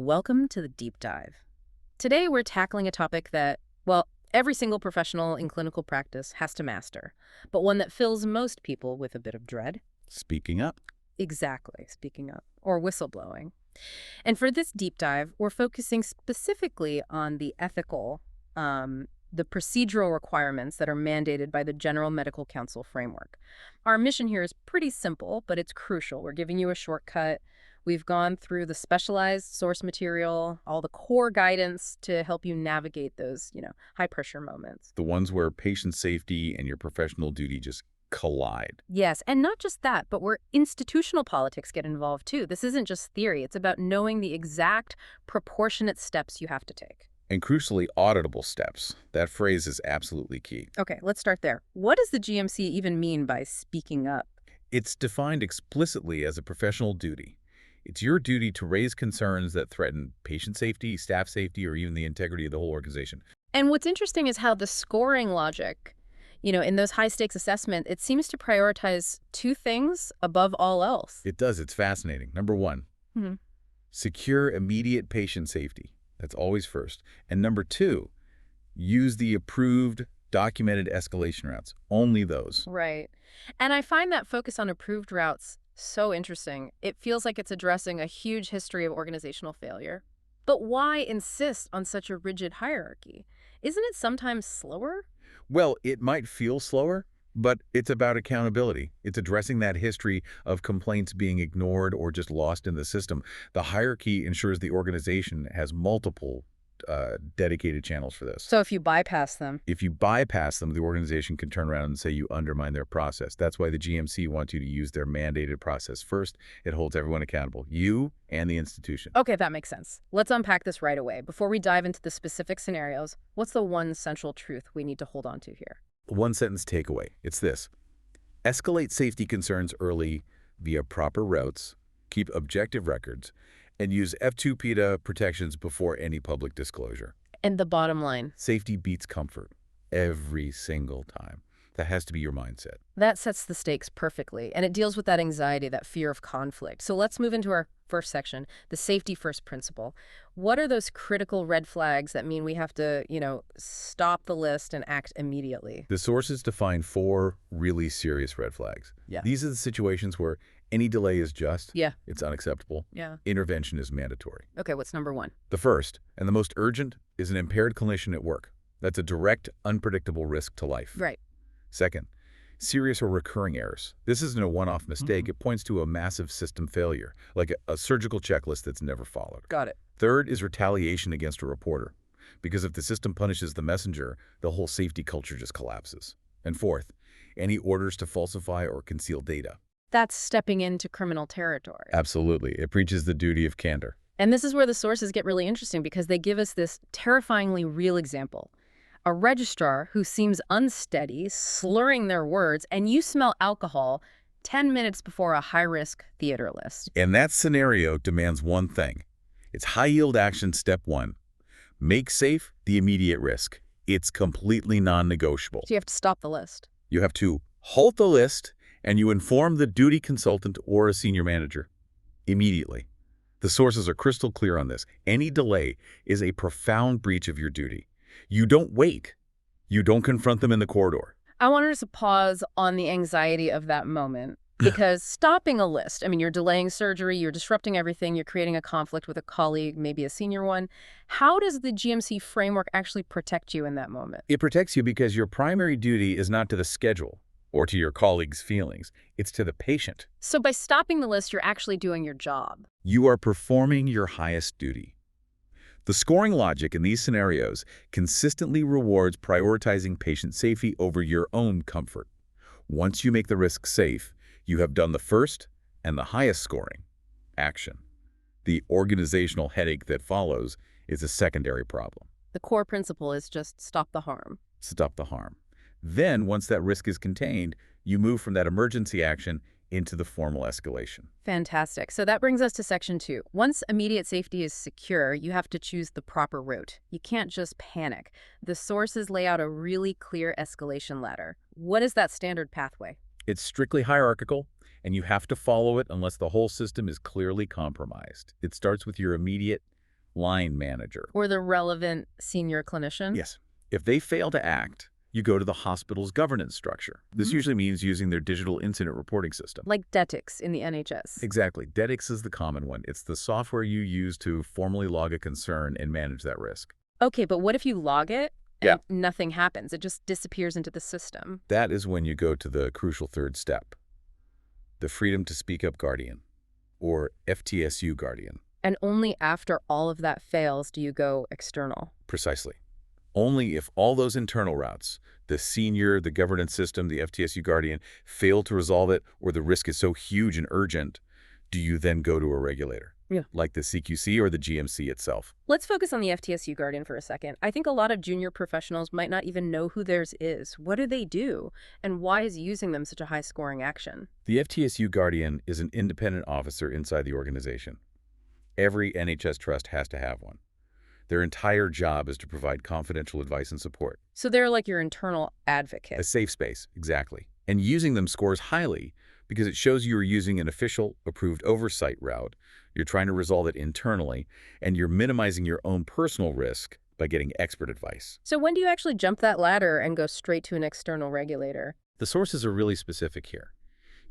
Welcome to the deep dive. Today we're tackling a topic that, well, every single professional in clinical practice has to master, but one that fills most people with a bit of dread. Speaking up. Exactly, speaking up, or whistleblowing. And for this deep dive, we're focusing specifically on the ethical, the procedural requirements that are mandated by the General Medical Council framework. Our mission here is pretty simple, but it's crucial. We're giving you a shortcut. We've gone through the specialized source material, all the core guidance to help you navigate those, high-pressure moments. The ones where patient safety and your professional duty just collide. Yes, and not just that, but where institutional politics get involved too. This isn't just theory. It's about knowing the exact proportionate steps you have to take. And crucially, auditable steps. That phrase is absolutely key. Okay, let's start there. What does the GMC even mean by speaking up? It's defined explicitly as a professional duty. It's your duty to raise concerns that threaten patient safety, staff safety, or even the integrity of the whole organization. And what's interesting is how the scoring logic, in those high-stakes assessment, it seems to prioritize two things above all else. It does. It's fascinating. Number one, secure immediate patient safety. That's always first. And number two, use the approved, documented escalation routes. Only those. Right. And I find that focus on approved routes so interesting. It feels like it's addressing a huge history of organizational failure. But why insist on such a rigid hierarchy? Isn't it sometimes slower? Well, it might feel slower, but it's about accountability. It's addressing that history of complaints being ignored or just lost in the system. The hierarchy ensures the organization has multiple dedicated channels for this. So if you bypass them. If you bypass them, the organization can turn around and say you undermine their process. That's why the GMC wants you to use their mandated process first. It holds everyone accountable, you and the institution. Okay, that makes sense. Let's unpack this right away. Before we dive into the specific scenarios, what's the one central truth we need to hold on to here? One sentence takeaway. It's this. Escalate safety concerns early via proper routes, keep objective records, and use F2 PETA protections before any public disclosure. And the bottom line? Safety beats comfort every single time. That has to be your mindset. That sets the stakes perfectly, and it deals with that anxiety, that fear of conflict. So let's move into our first section, the safety first principle. What are those critical red flags that mean we have to, stop the list and act immediately? The sources define 4 really serious red flags. Yeah. These are the situations where any delay is just. Yeah. It's unacceptable. Yeah. Intervention is mandatory. Okay, what's number 1? The first, and the most urgent, is an impaired clinician at work. That's a direct, unpredictable risk to life. Right. Second, serious or recurring errors. This isn't a one-off mistake. It points to a massive system failure, like a surgical checklist that's never followed. Got it. Third is retaliation against a reporter, because if the system punishes the messenger, the whole safety culture just collapses. And fourth, any orders to falsify or conceal data. That's stepping into criminal territory. Absolutely. It breaches the duty of candor. And this is where the sources get really interesting because they give us this terrifyingly real example. A registrar who seems unsteady, slurring their words, and you smell alcohol 10 minutes before a high-risk theater list. And that scenario demands one thing. It's high-yield action step 1. Make safe the immediate risk. It's completely non-negotiable. So you have to stop the list. You have to halt the list, and you inform the duty consultant or a senior manager immediately. The sources are crystal clear on this. Any delay is a profound breach of your duty. You don't wait. You don't confront them in the corridor. I wanted us to pause on the anxiety of that moment because stopping a list, you're delaying surgery, you're disrupting everything, you're creating a conflict with a colleague, maybe a senior one. How does the GMC framework actually protect you in that moment? It protects you because your primary duty is not to the schedule or to your colleague's feelings. It's to the patient. So by stopping the list, you're actually doing your job. You are performing your highest duty. The scoring logic in these scenarios consistently rewards prioritizing patient safety over your own comfort. Once you make the risk safe, you have done the first and the highest scoring action. The organizational headache that follows is a secondary problem. The core principle is just stop the harm. Stop the harm. Then, once that risk is contained, you move from that emergency action into the formal escalation. Fantastic. So that brings us to section 2. Once immediate safety is secure, you have to choose the proper route. You can't just panic. The sources lay out a really clear escalation ladder. What is that standard pathway? It's strictly hierarchical, and you have to follow it unless the whole system is clearly compromised. It starts with your immediate line manager. Or the relevant senior clinician? Yes. If they fail to act, you go to the hospital's governance structure. This usually means using their digital incident reporting system. Like DATIX in the NHS. Exactly. DATIX is the common one. It's the software you use to formally log a concern and manage that risk. Okay, but what if you log it Yeah. and nothing happens? It just disappears into the system. That is when you go to the crucial third step, the Freedom to Speak Up Guardian, or FTSU Guardian. And only after all of that fails do you go external. Precisely. Only if all those internal routes, the senior, the governance system, the FTSU Guardian, fail to resolve it, or the risk is so huge and urgent, do you then go to a regulator, like the CQC or the GMC itself. Let's focus on the FTSU Guardian for a second. I think a lot of junior professionals might not even know who theirs is. What do they do? And why is using them such a high-scoring action? The FTSU Guardian is an independent officer inside the organization. Every NHS trust has to have one. Their entire job is to provide confidential advice and support. So they're like your internal advocate. A safe space, exactly. And using them scores highly because it shows you are using an official, approved oversight route, you're trying to resolve it internally, and you're minimizing your own personal risk by getting expert advice. So when do you actually jump that ladder and go straight to an external regulator? The sources are really specific here.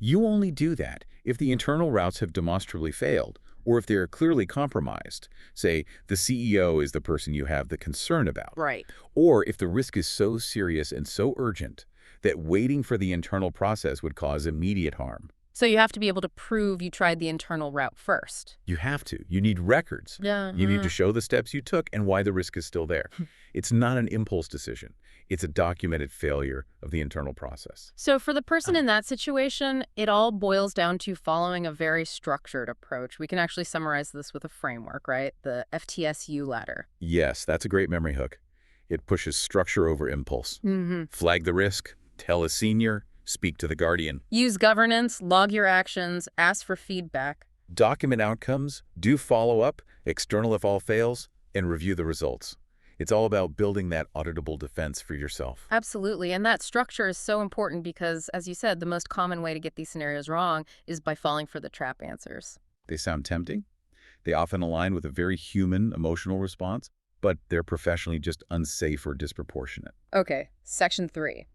You only do that if the internal routes have demonstrably failed, or if they are clearly compromised. Say, the CEO is the person you have the concern about. Right. Or if the risk is so serious and so urgent that waiting for the internal process would cause immediate harm. So you have to be able to prove you tried the internal route first. You have to. You need records. Yeah. You need to show the steps you took and why the risk is still there. It's not an impulse decision. It's a documented failure of the internal process. So for the person in that situation, it all boils down to following a very structured approach. We can actually summarize this with a framework, right? The FTSU ladder. Yes, that's a great memory hook. It pushes structure over impulse. Flag the risk, tell a senior, speak to the guardian. Use governance, log your actions, ask for feedback. Document outcomes, do follow-up, external if all fails, and review the results. It's all about building that auditable defense for yourself. Absolutely. And that structure is so important because, as you said, the most common way to get these scenarios wrong is by falling for the trap answers. They sound tempting. They often align with a very human, emotional response, but they're professionally just unsafe or disproportionate. Okay, section 3.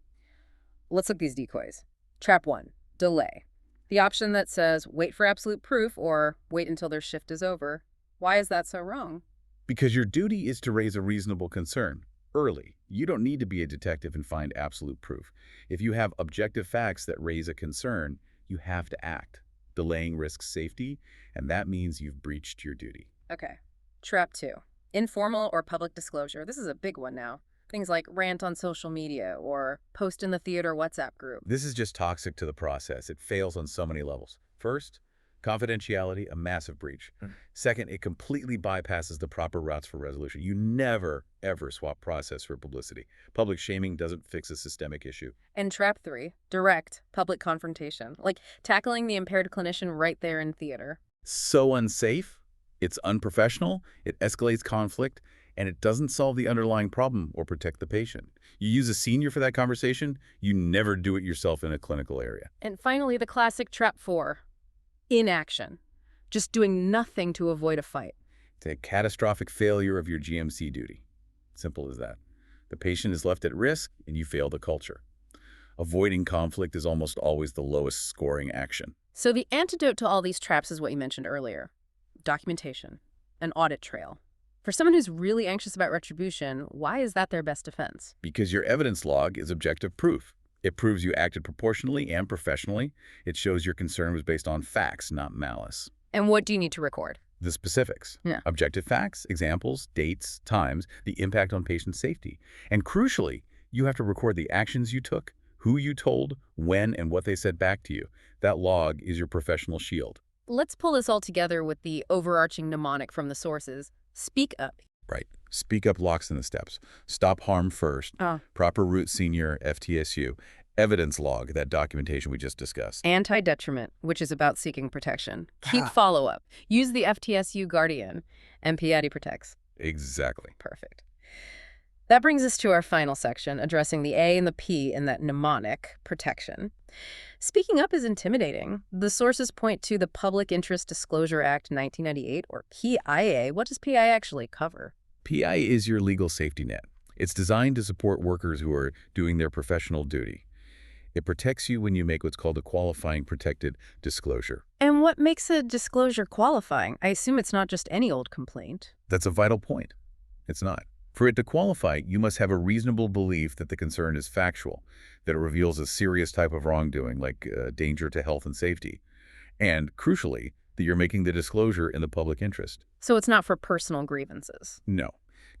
Let's look at these decoys. Trap 1, delay. The option that says wait for absolute proof or wait until their shift is over. Why is that so wrong? Because your duty is to raise a reasonable concern early. You don't need to be a detective and find absolute proof. If you have objective facts that raise a concern, you have to act. Delaying risks safety, and that means you've breached your duty. Okay. Trap 2, informal or public disclosure. This is a big one now. Things like rant on social media or post in the theater WhatsApp group. This is just toxic to the process. It fails on so many levels. First, confidentiality, a massive breach. Second, it completely bypasses the proper routes for resolution. You never, ever swap process for publicity. Public shaming doesn't fix a systemic issue. And trap 3, direct public confrontation, like tackling the impaired clinician right there in theater. So unsafe, it's unprofessional, it escalates conflict, and it doesn't solve the underlying problem or protect the patient. You use a senior for that conversation, you never do it yourself in a clinical area. And finally, the classic trap 4, inaction. Just doing nothing to avoid a fight. It's a catastrophic failure of your GMC duty. Simple as that. The patient is left at risk, and you fail the culture. Avoiding conflict is almost always the lowest scoring action. So the antidote to all these traps is what you mentioned earlier. Documentation, an audit trail. For someone who's really anxious about retribution, why is that their best defense? Because your evidence log is objective proof. It proves you acted proportionally and professionally. It shows your concern was based on facts, not malice. And what do you need to record? The specifics. Yeah. Objective facts, examples, dates, times, the impact on patient safety. And crucially, you have to record the actions you took, who you told, when, and what they said back to you. That log is your professional shield. Let's pull this all together with the overarching mnemonic from the sources. Speak up. Right. Speak up locks in the steps. Stop harm first. Proper route senior, FTSU. Evidence log, that documentation we just discussed. Anti-detriment, which is about seeking protection. Keep follow-up. Use the FTSU Guardian. Impaired protects. Exactly. Perfect. That brings us to our final section, addressing the A and the P in that mnemonic, protection. Speaking up is intimidating. The sources point to the Public Interest Disclosure Act 1998, or PIA. What does PIA actually cover? PI is your legal safety net. It's designed to support workers who are doing their professional duty. It protects you when you make what's called a qualifying protected disclosure. And what makes a disclosure qualifying? I assume it's not just any old complaint. That's a vital point. It's not. For it to qualify, you must have a reasonable belief that the concern is factual, that it reveals a serious type of wrongdoing, like danger to health and safety, and, crucially, that you're making the disclosure in the public interest. So it's not for personal grievances. No.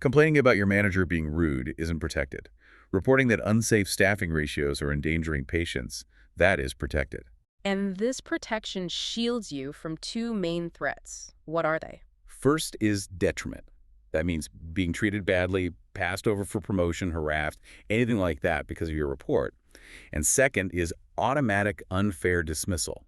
Complaining about your manager being rude isn't protected. Reporting that unsafe staffing ratios are endangering patients, that is protected. And this protection shields you from two main threats. What are they? First is detriment. That means being treated badly, passed over for promotion, harassed, anything like that because of your report. And second is automatic unfair dismissal.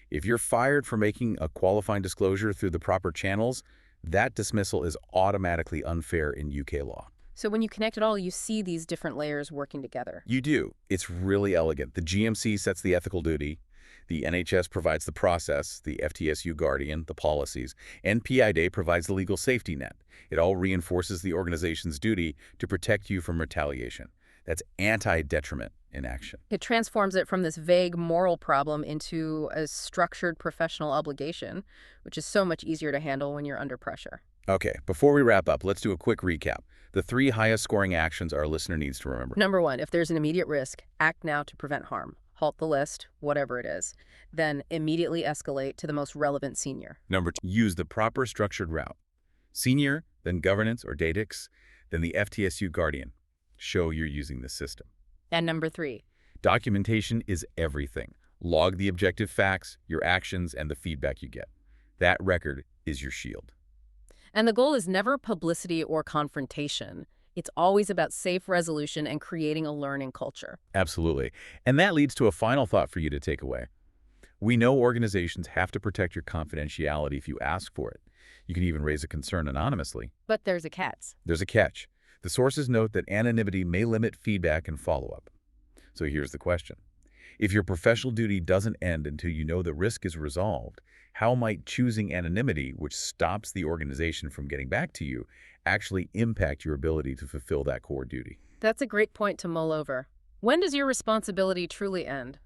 If you're fired for making a qualifying disclosure through the proper channels, that dismissal is automatically unfair in UK law. So when you connect it all, you see these different layers working together. You do. It's really elegant. The GMC sets the ethical duty. The NHS provides the process, the FTSU guardian, the policies, and PIA provides the legal safety net. It all reinforces the organization's duty to protect you from retaliation. That's anti-detriment in action. It transforms it from this vague moral problem into a structured professional obligation, which is so much easier to handle when you're under pressure. Okay, before we wrap up, let's do a quick recap. The 3 highest scoring actions our listener needs to remember. Number 1, if there's an immediate risk, act now to prevent harm. Halt the list, whatever it is. Then immediately escalate to the most relevant senior. Number 2, use the proper structured route. Senior, then governance or DATIX, then the FTSU guardian. Show you're using the system. And number 3, documentation is everything. Log the objective facts, your actions, and the feedback you get. That record is your shield. and the goal is never publicity or confrontation. It's always about safe resolution and creating a learning culture. Absolutely. And that leads to a final thought for you to take away. We know organizations have to protect your confidentiality if you ask for it. You can even raise a concern anonymously. But there's a catch. There's a catch. The sources note that anonymity may limit feedback and follow-up. So here's the question. If your professional duty doesn't end until you know the risk is resolved, how might choosing anonymity, which stops the organization from getting back to you, actually impact your ability to fulfill that core duty? That's a great point to mull over. When does your responsibility truly end?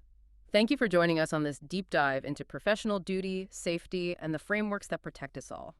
Thank you for joining us on this deep dive into professional duty, safety, and the frameworks that protect us all.